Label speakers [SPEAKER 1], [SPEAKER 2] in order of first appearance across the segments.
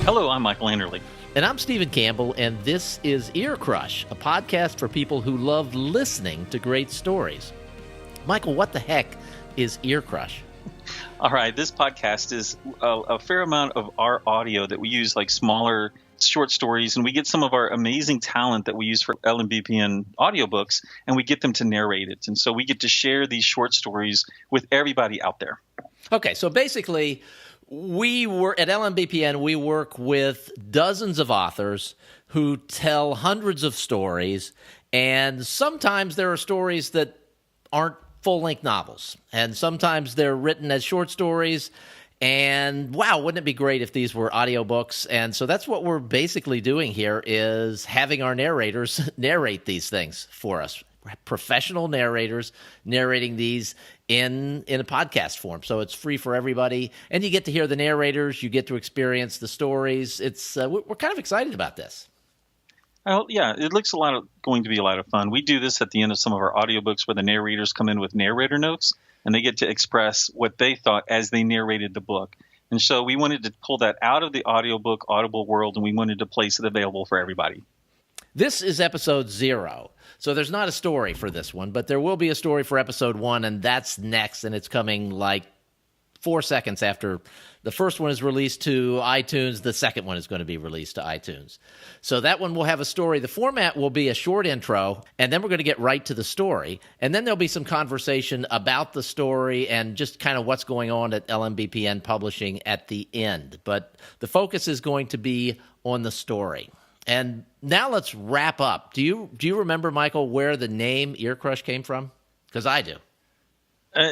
[SPEAKER 1] Hello, I'm Michael Anderle.
[SPEAKER 2] And I'm Stephen Campbell, and this is Ear Crush, a podcast for people who love listening to great stories. Michael, what the heck is Ear Crush?
[SPEAKER 1] All right, this podcast is a fair amount of our audio that we use, like smaller short stories, and we get some of our amazing talent that we use for LMBPN audiobooks, and we get them to narrate it. And so we get to share these short stories with everybody out there.
[SPEAKER 2] Okay, so basically, at LMBPN, we work with dozens of authors who tell hundreds of stories, and sometimes there are stories that aren't full-length novels, and sometimes they're written as short stories, and wow, wouldn't it be great if these were audiobooks? And so that's what we're basically doing here, is having our narrators narrate these things for us. Professional narrators narrating these in a podcast form. So it's free for everybody, and you get to hear the narrators, you get to experience the stories. We're kind of excited about this.
[SPEAKER 1] Oh, yeah, it looks going to be a lot of fun. We do this at the end of some of our audiobooks where the narrators come in with narrator notes, and they get to express what they thought as they narrated the book. And so we wanted to pull that out of the audiobook, Audible world, and we wanted to place it available for everybody.
[SPEAKER 2] This is episode 0. So there's not a story for this one, but there will be a story for episode 1, and that's next, and it's coming like 4 seconds after the first one is released to iTunes. The second one is going to be released to iTunes. So that one will have a story. The format will be a short intro, and then we're going to get right to the story, and then there'll be some conversation about the story and just kind of what's going on at LMBPN Publishing at the end. But the focus is going to be on the story. And now let's wrap up. Do you remember, Michael, where the name Ear Crush came from? Because I do.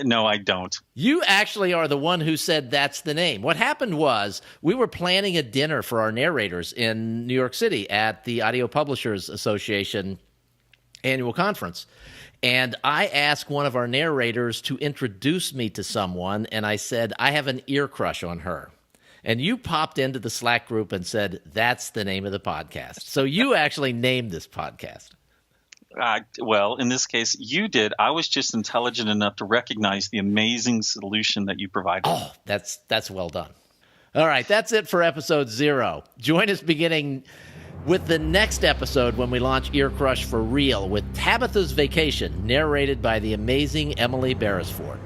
[SPEAKER 1] No, I don't.
[SPEAKER 2] You actually are the one who said that's the name. What happened was we were planning a dinner for our narrators in New York City at the Audio Publishers Association annual conference. And I asked one of our narrators to introduce me to someone, and I said, I have an ear crush on her. And you popped into the Slack group and said, that's the name of the podcast. So you actually named this podcast.
[SPEAKER 1] Well, in this case, you did. I was just intelligent enough to recognize the amazing solution that you provided.
[SPEAKER 2] Oh, that's well done. All right, that's it for episode 0. Join us beginning with the next episode when we launch Ear Crush for real with Tabitha's Vacation, narrated by the amazing Emily Beresford.